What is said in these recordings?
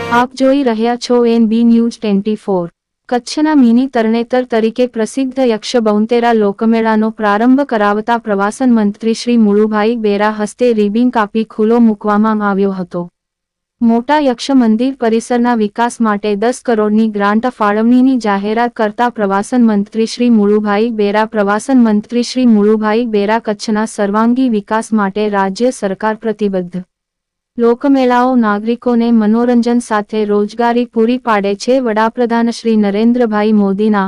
આપ જોઈ રહ્યા છો NB ન્યૂઝ 24। કચ્છના મિની તરણેતર તરીકે પ્રસિદ્ધ યક્ષ બહુતેરા લોકમેળાનો પ્રારંભ કરાવતા પ્રવાસન મંત્રી શ્રી મુળુભાઈ બેરા હસ્તે રિબીન કાપી ખુલ્લો મૂકવામાં આવ્યો હતો। મોટા યક્ષ મંદિર પરિસરના વિકાસ માટે 10 કરોડની ગ્રાન્ટ ફાળવણીની જાહેરાત કરતા પ્રવાસન મંત્રી શ્રી મુળુભાઈ બેરા પ્રવાસન મંત્રી શ્રી મુળુભાઈ બેરા કચ્છના સર્વાંગી વિકાસ માટે રાજ્ય સરકાર પ્રતિબદ્ધ। લોકમેળાઓ નાગરિકોને મનોરંજન સાથે રોજગારી પૂરી પાડે છે। વડાપ્રધાન શ્રી નરેન્દ્રભાઈ મોદીના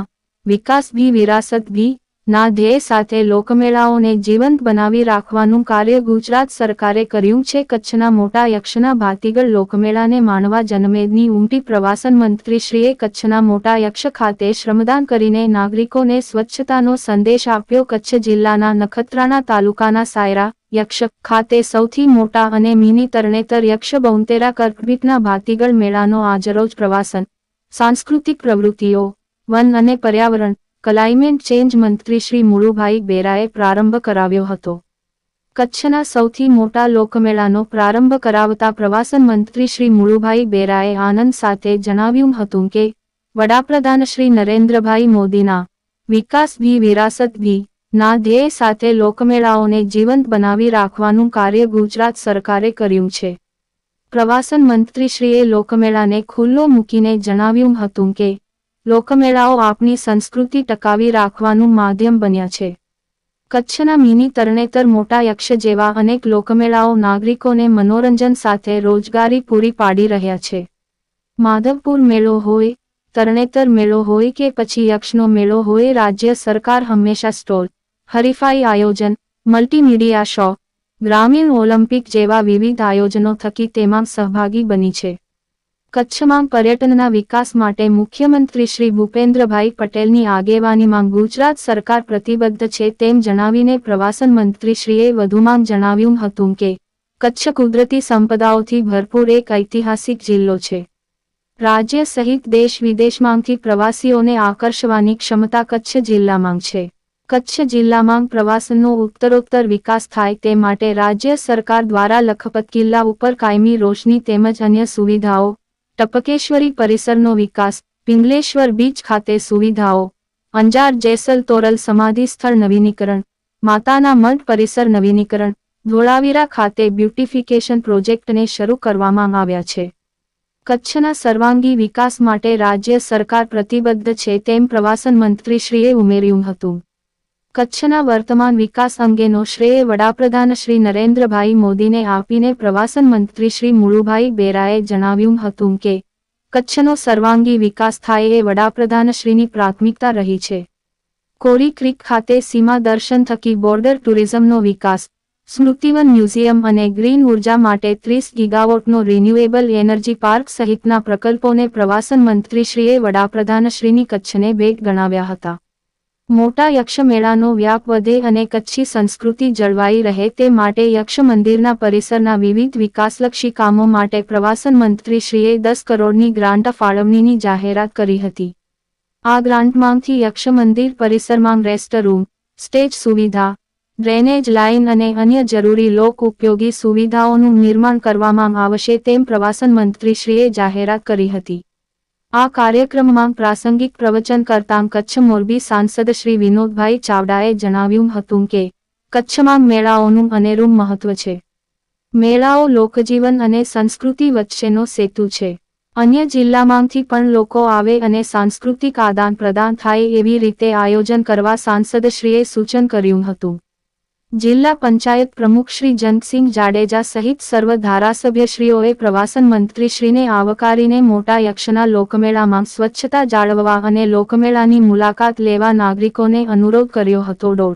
વિકાસ ભી વિરાસત ભી ના ધ્યેય સાથે લોકમેળાઓને જીવંત બનાવી રાખવાનું કાર્ય ગુજરાત સરકારે કર્યું છે। કચ્છના મોટા યક્ષના ભાતીગળ લોકમેળાને માણવા જનમેદની ઉમટી પ્રવાસન મંત્રીશ્રીએ કચ્છના મોટા યક્ષ ખાતે શ્રમદાન કરીને નાગરિકોને સ્વચ્છતાનો સંદેશ આપ્યો। કચ્છ જિલ્લાના નખત્રાણા તાલુકાના સાયરા યક્ષ ખાતે સૌથી મોટા અને મિની તરણેતર યક્ષ બહુતેરા કર્કબીટના ભાતીગળ મેળાનો આજરોજ પ્રવાસન, સાંસ્કૃતિક પ્રવૃત્તિઓ, વન અને પર્યાવરણ, ક્લાઇમેટ ચેન્જ મંત્રી શ્રી મુળુભાઈ બેરાએ પ્રારંભ કરાવ્યો હતો। કચ્છના સૌથી મોટા લોકમેળાનો પ્રારંભ કરાવતા પ્રવાસન મંત્રી શ્રી મુળુભાઈ બેરાએ આનંદ સાથે જણાવ્યું હતું કે વડાપ્રધાન શ્રી નરેન્દ્રભાઈ મોદીના વિકાસ ભી વિરાસત ભી ના ધ્યેય સાથે લોકમેળાઓને જીવંત બનાવી રાખવાનું કાર્ય ગુજરાત સરકારે કર્યું છે। પ્રવાસન મંત્રીશ્રીએ લોકમેળાને ખુલ્લો મૂકીને જણાવ્યું હતું કે લોકમેળાઓ આપણી સંસ્કૃતિ ટકાવી રાખવાનું માધ્યમ બન્યા છે। કચ્છના મિની તરણેતર મોટા યક્ષ જેવા અનેક લોકમેળાઓ નાગરિકોને મનોરંજન સાથે રોજગારી પૂરી પાડી રહ્યા છે। માધવપુર મેળો હોય, તરણેતર મેળો હોય કે પછી યક્ષનો મેળો હોય, રાજ્ય સરકાર હંમેશા સ્ટોલ, હરીફાઈ આયોજન, મલ્ટીમીડિયા શો, ગ્રામીણ ઓલિમ્પિક જેવા વિવિધ આયોજનો થકી તેમાં સહભાગી બની છે। કચ્છમાં પર્યટનના વિકાસ માટે મુખ્યમંત્રી શ્રી ભૂપેન્દ્રભાઈ પટેલની આગેવાનીમાં ગુજરાત સરકાર પ્રતિબદ્ધ છે તેમ જણાવીને પ્રવાસન મંત્રીશ્રીએ વધુમાં જણાવ્યું હતું કે કચ્છ કુદરતી સંપદાઓથી ભરપૂર એક ઐતિહાસિક જિલ્લો છે। રાજ્ય સહિત દેશ વિદેશમાંથી પ્રવાસીઓને આકર્ષવાની ક્ષમતા કચ્છ જિલ્લામાં છે। કચ્છ જિલ્લામાં પ્રવાસનનો ઉત્તરોત્તર વિકાસ થાય તે માટે રાજ્ય સરકાર દ્વારા લખપત કિલ્લા ઉપર કાયમી રોશની તેમજ અન્ય સુવિધાઓ, ટપકેશ્વરી પરિસરનો વિકાસ, પિંગલેશ્વર બીચ ખાતે સુવિધાઓ, અંજાર જેસલ તોરલ સમાધિ સ્થળ નવીનીકરણ, માતાના મઢ પરિસર નવીનીકરણ, ધોળાવીરા ખાતે બ્યુટિફિકેશન પ્રોજેક્ટને શરૂ કરવામાં આવ્યા છે। કચ્છના સર્વાંગી વિકાસ માટે રાજ્ય સરકાર પ્રતિબદ્ધ છે તેમ પ્રવાસન મંત્રીશ્રીએ ઉમેર્યું હતું। કચ્છના વર્તમાન વિકાસ અંગેનો શ્રેય વડાપ્રધાન શ્રી નરેન્દ્રભાઈ મોદીને આપીને પ્રવાસન મંત્રી શ્રી મુળુભાઈ બેરાએ જણાવ્યું હતું કે કચ્છનો સર્વાંગી વિકાસ થાય એ વડાપ્રધાનશ્રીની પ્રાથમિકતા રહી છે। કોરી ક્રીક ખાતે સીમા દર્શન થકી બોર્ડર ટુરિઝમનો વિકાસ, સ્મૃતિવન મ્યુઝિયમ અને ગ્રીન ઉર્જા માટે 30 ગીગાવોટનો રિન્યુએબલ એનર્જી પાર્ક સહિતના પ્રકલ્પોને પ્રવાસન મંત્રીશ્રીએ વડાપ્રધાનશ્રીની કચ્છને ભેટ ગણાવ્યા હતા। મોટા યક્ષ મેળાનો વ્યાપ વધે અને કચ્છી સંસ્કૃતિ જળવાઈ રહે તે માટે યક્ષ મંદિરના પરિસરના વિવિધ વિકાસલક્ષી કામો માટે પ્રવાસન મંત્રીશ્રીએ 10 કરોડની ગ્રાન્ટ ફાળવણીની જાહેરાત કરી હતી। આ ગ્રાન્ટમાંથી યક્ષ મંદિર પરિસરમાં રેસ્ટ રૂમ, સ્ટેજ સુવિધા, ડ્રેનેજ લાઇન અને અન્ય જરૂરી લોક ઉપયોગી સુવિધાઓનું નિર્માણ કરવામાં આવશે તેમ પ્રવાસન મંત્રીશ્રીએ જાહેરાત કરી હતી। આ કાર્યક્રમમાં પ્રાસંગિક પ્રવચન કરતાં કચ્છ મોરબી સાંસદ શ્રી વિનોદભાઈ ચાવડાએ જણાવ્યું હતું કે કચ્છમાં મેળાઓનું અનેરું મહત્વ છે। મેળાઓ લોકજીવન અને સંસ્કૃતિ વચ્ચેનો સેતુ છે। અન્ય જિલ્લામાંથી પણ લોકો આવે અને સાંસ્કૃતિક આદાન પ્રદાન થાય એવી રીતે આયોજન કરવા સાંસદશ્રીએ સૂચન કર્યું હતું। જિલ્લા પંચાયત પ્રમુખ શ્રી જંગસિંહ જાડેજા સહિત સર્વ ધારાસભ્યશ્રીઓએ પ્રવાસન મંત્રીશ્રીને આવકારીને મોટા યક્ષના લોકમેળામાં સ્વચ્છતા જાળવવા અને લોકમેળાની મુલાકાત લેવા નાગરિકોને અનુરોધ કર્યો હતો।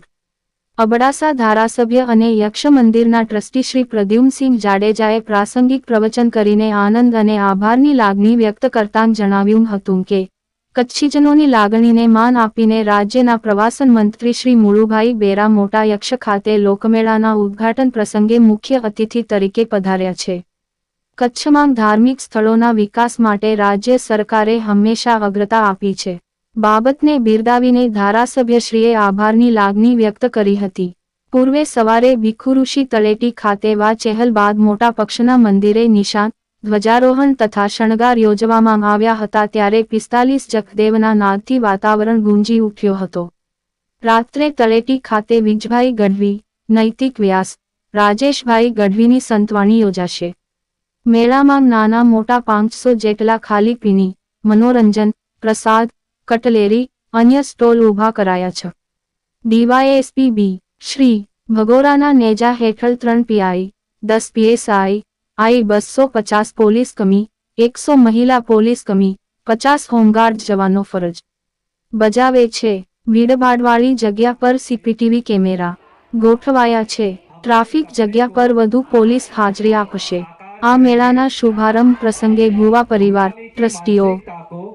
અબડાસા ધારાસભ્ય અને યક્ષ મંદિરના ટ્રસ્ટી શ્રી પ્રદ્યુમ્નસિંહ જાડેજાએ પ્રાસંગિક પ્રવચન કરીને આનંદ અને આભારની લાગણી વ્યક્ત કરતાં જણાવ્યું હતું કે કચ્છીજનોની લાગણીને માન આપીને રાજ્યના પ્રવાસન મંત્રી શ્રી મુળુભાઈ બેરા મોટા યક્ષ ખાતે લોકમેળાના ઉદ્ઘાટન પ્રસંગે મુખ્ય અતિથિ તરીકે પધાર્યા છે। કચ્છમાં ધાર્મિક સ્થળોના વિકાસ માટે રાજ્ય સરકારે હંમેશા અગ્રતા આપી છે। બાબતને બિરદાવીને ધારાસભ્યશ્રીએ આભારની લાગણી વ્યક્ત કરી હતી। પૂર્વે સવારે ભીખુઋષિ તળેટી ખાતે વા ચહેલ બાદ મોટા પક્ષના મંદિરે નિશાન ધ્વજારોહણ તથા શણગાર યોજવામાં આવ્યા હતા ત્યારે 45 જખદેવના નાદથી વાતાવરણ ગુંજી ઉઠ્યો હતો. રાત્રે તળેટી ખાતે વિજભાઈ ગઢવી, નૈતિક વ્યાસ, રાજેશભાઈ ગઢવીની સંતવાણી યોજાશે. મેળામાં નાના મોટા 500 જેટલા ખાલી પીણી, મનોરંજન, પ્રસાદ, કટલેરી, અન્ય સ્ટોલ ઊભા કરાયા છે. ડીવાયએસપી બી. શ્રી ભગોરાના નેજા હેઠળ 3 પીઆઈ, 10 પીએસઆઈ, આઈ 250 પોલીસ કમી, 100 મહિલા પોલીસ કમી, 50 હોમગાર્ડ જવાનો ફરજ બજાવે છે. ભીડભાડવાળી જગ્યા પર સીસીટીવી કેમેરા ગોઠવાયા છે. ટ્રાફિક જગ્યા પર વધુ પોલીસ હાજરી આપશે. આ મેળાના શુભારંભ પ્રસંગે ભુવા પરિવાર, ટ્રસ્ટીઓ,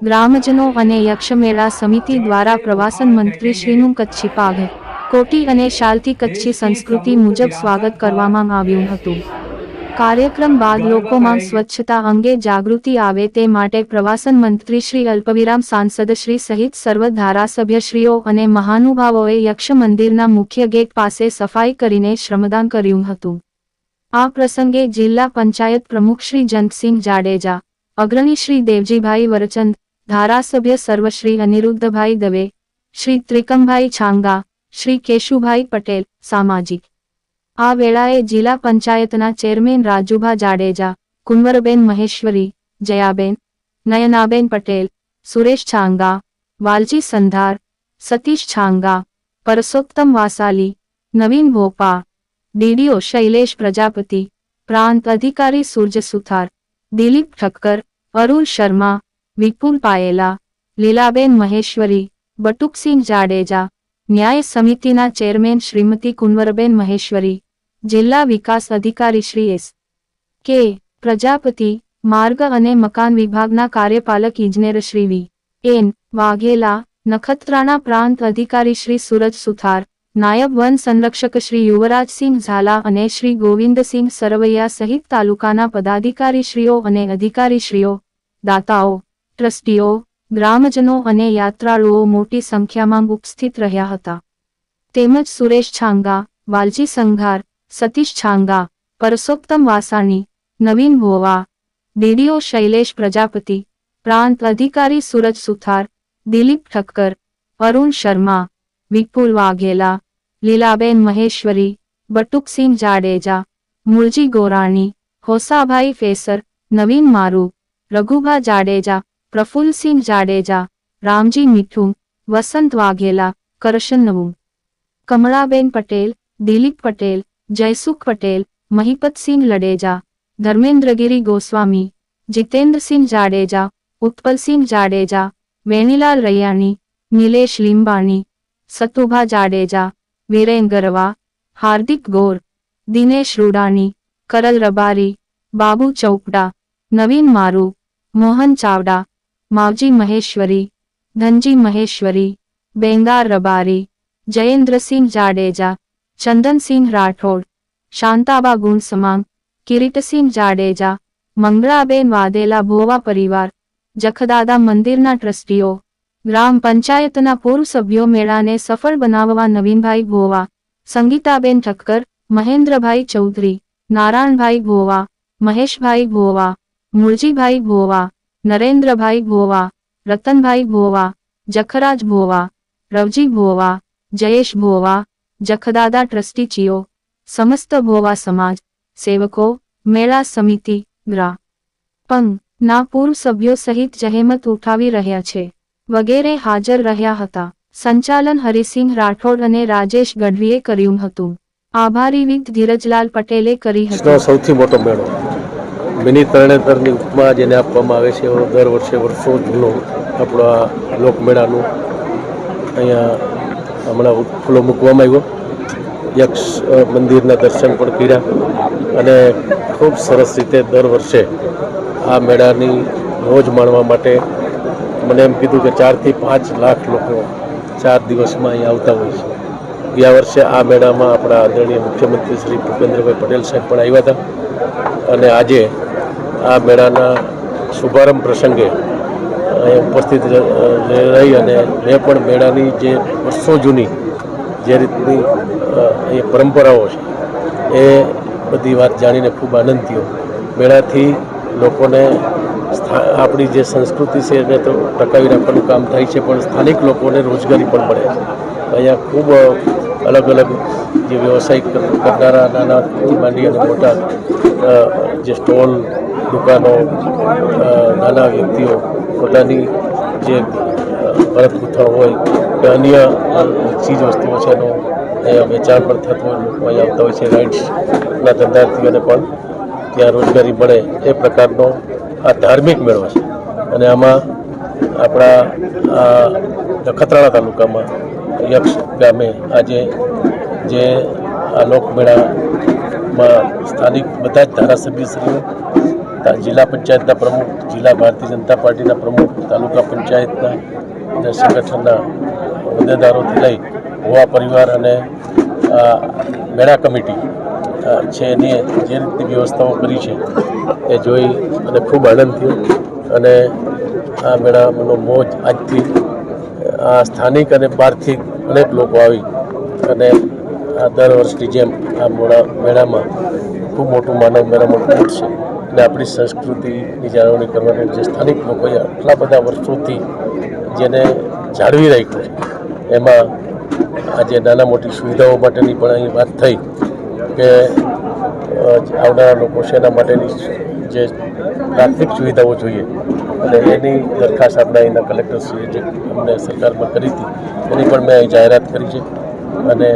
ગ્રામજનો અને યક્ષમેળા સમિતિ દ્વારા પ્રવાસન મંત્રી શ્રીનું કચ્છી પાઘ, કોટી અને શાલથી કચ્છી સંસ્કૃતિ મુજબ સ્વાગત કરવામાં આવ્યું હતું. કાર્યક્રમ બાદ લોકોમાં સ્વચ્છતા અંગે જાગૃતિ આવે તે માટે પ્રવાસન મંત્રી શ્રી અલ્પવિરામ સાંસદ શ્રી સહિત સર્વ ધારાસભ્યશ્રીઓ અને મહાનુભાવોએ યક્ષ મંદિરના મુખ્ય ગેટ પાસે સફાઈ કરીને શ્રમદાન કર્યું હતું. આ પ્રસંગે જિલ્લા પંચાયત પ્રમુખ શ્રી જંતસિંહ જાડેજા, અગ્રણી શ્રી દેવજીભાઈ વરચંદ, ધારાસભ્ય સર્વશ્રી અનિરુદ્ધભાઈ દવે, શ્રી ત્રિકમભાઈ છાંગા, શ્રી કેશુભાઈ પટેલ, સામાજિક આ વેળાએ જિલ્લા પંચાયતના ચેરમેન રાજુભા જાડેજા, કુંવરબેન મહેશ્વરી, જયાબેન, નયનાબેન પટેલ, સુરેશ છાંગા, વાલજી સંધાર, સતીશ છાંગા, પરસોત્તમ વાસાલી, નવીન ભોપા, ડીડીઓ શૈલેષ પ્રજાપતિ, પ્રાંત અધિકારી સૂર્ય સુથાર, દિલીપ ઠક્કર, અરુલ શર્મા, વિપુલ પાયેલા, લીલાબેન મહેશ્વરી, બટુકસિંહ જાડેજા, ન્યાય સમિતિના ચેરમેન શ્રીમતી કુંવરબેન મહેશ્વરી, જિલ્લા વિકાસ અધિકારી શ્રી એસ. કે. પ્રજાપતિ, માર્ગ અને મકાન વિભાગના કાર્યપાલક ઇજનેર શ્રી વી. એન. વાઘેલા, નખત્રાણા પ્રાંત અધિકારી શ્રી સુરજ સુથાર, નાયબ વન સંરક્ષક શ્રી યુવરાજસિંહ ઝાલા અને શ્રી ગોવિંદસિંહ સરવૈયા સહિત તાલુકાના પદાધિકારીશ્રીઓ અને અધિકારીશ્રીઓ, દાતાઓ, ટ્રસ્ટીઓ, ગ્રામજનો અને યાત્રાળુઓ મોટી સંખ્યામાં ઉપસ્થિત રહ્યા હતા. તેમજ સુરેશ છાંગા, વાલજી સંઘાર, સતીશ છાંગા, પરસોત્તમ વાસાણી, નવીન ભોવા, ડીડીઓ શૈલેષ પ્રજાપતિ, પ્રાંત અધિકારી સુરજ સુથાર, દિલીપ ઠક્કર, અરુણ શર્મા, વિપુલ વાઘેલા, લીલાબેન મહેશ્વરી, બટુકસિંહ જાડેજા, મુળજી ગોરાણી, હોસાભાઈ ફેસર, નવીન મારુ, રઘુભા જાડેજા, પ્રફુલ્લસિંહ જાડેજા, રામજી મીઠું, વસંત વાઘેલા, કરશન નવું, કમળાબેન પટેલ, દિલીપ પટેલ, જયસુખ પટેલ, મહિપતસિંહ લડેજા, ધર્મેન્દ્રગીરી ગોસ્વામી, જીતેન્દ્રસિંહ જાડેજા, ઉત્પલસિંહ જાડેજા, વેણીલાલ રૈયાણી, નિલેશ લીંબાણી, સતુભા જાડેજા, વીરેન ગરવા, હાર્દિક ગોર, દિનેશ રૂડાણી, કરલ રબારી, બાબુ ચૌપડા, નવીન મારુ, મોહન ચાવડા, માવજી મહેશ્વરી, ધનજી મહેશ્વરી, બેંગાર રબારી, જયેન્દ્રસિંહ જાડેજા, ચંદનસિંહ રાઠોડ, શાંતાબા ગુણસમાંગ, કિરીટસિંહ જાડેજા, મંગળાબેન વાદેલા ભોવા પરિવાર, જખદાદા મંદિરના ટ્રસ્ટીઓ, ગ્રામ પંચાયતના પૂર્વ સભ્યો મેળાને સફળ બનાવવા નવીનભાઈ ભોવા, સંગીતાબેન ઠક્કર, મહેન્દ્રભાઈ ચૌધરી, નારાયણભાઈ ભોવા, મહેશભાઈ ભોવા, મુળજીભાઈ ભોવા, નરેન્દ્રભાઈ ભોવા, રતનભાઈ ભોવા, જખરાજ ભોવા, રવજી ભોવા, જયેશ ભોવા, જખદાદા ટ્રસ્ટીચીઓ, સમસ્ત ભોવા સમાજ, સેવકો, મેળા સમિતિ, ગ્રા. પંગ. ના પૂર્વ સભ્યો સહિત જહેમત ઉઠાવી રહ્યા છે. વગેરે હાજર રહ્યા હતા. સંચાલન હરિસિંહ રાઠોડ અને રાજેશ ગઢવીએ કર્યું હતું. આભારી વિદ ધીરજલાલ પટેલે કરી હતી. સૌથી મોટો મેળો મિની તરણેતરની ઉપમા જેને આપવામાં આવે છે એવો દર વર્ષે વર્ષો જૂનો આપણો આ લોકમેળાનું અહીંયા હમણાં ખુલ્લો મૂકવામાં આવ્યો. યક્ષ મંદિરના દર્શન પણ કર્યા અને ખૂબ સરસ રીતે દર વર્ષે આ મેળાની મોજ માણવા માટે મને એમ કીધું કે 4 થી 5 લાખ લોકો 4 દિવસમાં અહીં આવતા હોય છે. ગયા વર્ષે આ મેળામાં આપણા આદરણીય મુખ્યમંત્રી શ્રી ભૂપેન્દ્રભાઈ પટેલ સાહેબ પણ આવ્યા હતા અને આજે આ મેળાના શુભારંભ પ્રસંગે ઉપસ્થિત રહી અને મેં પણ મેળાની જે વર્ષો જૂની જે રીતની એ પરંપરાઓ છે એ બધી વાત જાણીને ખૂબ આનંદ થયો. મેળાથી લોકોને આપણી જે સંસ્કૃતિ છે એને તો ટકાવી રાખવાનું કામ થાય છે, પણ સ્થાનિક લોકોને રોજગારી પણ મળે છે. અહીંયા ખૂબ અલગ અલગ જે વ્યવસાય કરનારા નાનાથી માંડી અને મોટા જે સ્ટોલ દુકાનો નાના વ્યક્તિઓ પોતાની જે ભરત ગૂંથણ હોય કે અન્ય ચીજ વસ્તુઓ છે એનું અહીંયા વેચાણ પણ થતું હોય, લોકો અહીંયા આવતા હોય છે. રાઇડ્સના ધંધાર્થીઓને પણ ત્યાં રોજગારી મળે એ પ્રકારનો આ ધાર્મિક મેળો છે. અને આમાં આપણા નખત્રાણા તાલુકામાં યક્ષ ગામે આજે જે આ લોકમેળામાં સ્થાનિક બધા જ ધારાસભ્યશ્રીઓ, જિલ્લા પંચાયતના પ્રમુખ, જિલ્લા ભારતીય જનતા પાર્ટીના પ્રમુખ, તાલુકા પંચાયતના અને સંગઠનના હોદ્દેદારોથી લઈ ભુવા પરિવાર અને મેળા કમિટી છે એની જે રીતની વ્યવસ્થાઓ કરી છે એ જોઈ અને ખૂબ આનંદ થયો. અને આ મેળાનો મોજ આજથી આ સ્થાનિક અને બહારથી અનેક લોકો આવી અને આ દર વર્ષની જેમ આ મેળામાં ખૂબ મોટું માનવ મેળામાં ઉઠશે અને આપણી સંસ્કૃતિની જાળવણી કરવાની જે સ્થાનિક લોકોએ આટલા બધા વર્ષોથી જેને જાળવી રાખ્યું છે એમાં આજે નાના મોટી સુવિધાઓ માટેની પણ અહીં વાત થઈ કે આવનારા લોકો છે એના માટેની જે પ્રાથમિક સુવિધાઓ જોઈએ અને એની દરખાસ્ત આપણા અહીંના કલેક્ટરશ્રીએ જે અમને સરકારમાં કરી હતી એની પણ મેં અહીં જાહેરાત કરી છે. અને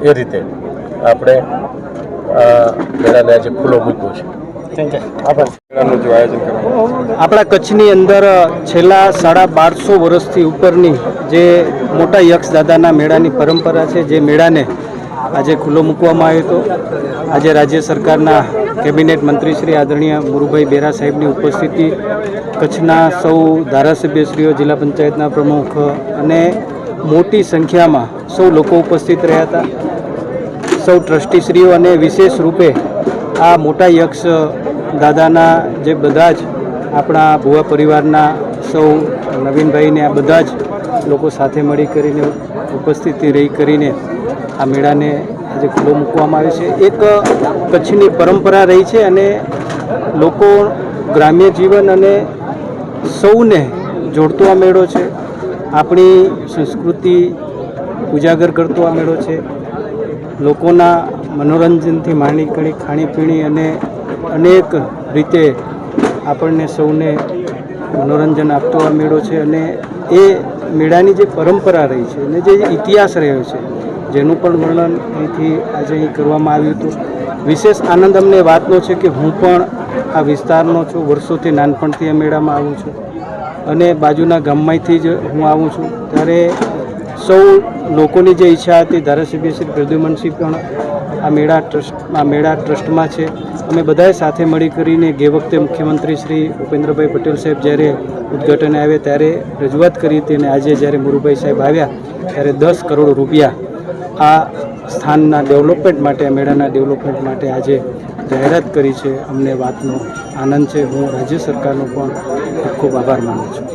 એ રીતે આપણે આ મેળાને આજે ખુલ્લો મૂક્યો છે. આપણા કચ્છની અંદર છેલ્લા 1250 વર્ષથી ઉપરની જે મોટા યક્ષ દાદાના મેળાની પરંપરા છે, જે મેળાને આજે ખુલ્લો મૂકવામાં આવ્યો હતો. આજે રાજ્ય સરકારના કેબિનેટ મંત્રી શ્રી આદરણીય મુરુભાઈ બેરા સાહેબની ઉપસ્થિતિ, કચ્છના સૌ ધારાસભ્યશ્રીઓ, જિલ્લા પંચાયતના પ્રમુખ અને મોટી સંખ્યામાં સૌ લોકો ઉપસ્થિત રહ્યા હતા. સૌ ટ્રસ્ટીશ્રીઓ અને વિશેષ રૂપે આ મોટા યક્ષ દાદાના જે બધા જ આપણા ભુવા પરિવારના સૌ નવીનભાઈને આ બધા જ લોકો સાથે મળી કરીને ઉપસ્થિતિ રહી કરીને આ મેળાને આજે ખુલ્લો મૂકવામાં આવે છે. એક કચ્છની પરંપરા રહી છે અને લોકો ગ્રામ્ય જીવન અને સૌને જોડતો આ મેળો છે. આપણી સંસ્કૃતિ ઉજાગર કરતો આ મેળો છે. લોકોના મનોરંજનથી માંડી કરી ખાણીપીણી અને અનેક રીતે આપણને સૌને મનોરંજન આપતો આ મેળો છે. અને એ મેળાની જે પરંપરા રહી છે અને જે ઇતિહાસ રહ્યો છે જેનું પણ વર્ણન અહીંથી આજે અહીં કરવામાં આવ્યું હતું. વિશેષ આનંદ અમને વાતનો છે કે હું પણ આ વિસ્તારનો છું, વર્ષોથી નાનપણથી આ મેળામાં આવું છું અને બાજુના ગામમાંથી જ હું આવું છું. ત્યારે સૌ લોકોની જે ઈચ્છા હતી, ધારાસભ્ય શ્રી પ્રદ્યુમનસિંહ પણ આ મેળા ટ્રસ્ટમાં છે. અમે બધાએ સાથે મળી કરીને ગે વખતે મુખ્યમંત્રી શ્રી ભૂપેન્દ્રભાઈ પટેલ સાહેબ જ્યારે ઉદ્ઘાટને આવ્યા ત્યારે રજૂઆત કરી હતી અને આજે જ્યારે મુરુભાઈ સાહેબ આવ્યા ત્યારે 10 કરોડ રૂપિયા આ સ્થાનના ડેવલપમેન્ટ માટે, આ મેળાના ડેવલપમેન્ટ માટે આજે જાહેરાત કરી છે. અમને વાતનો આનંદ છે. હું રાજ્ય સરકારનો પણ ખૂબ ખૂબ આભાર માનું છું.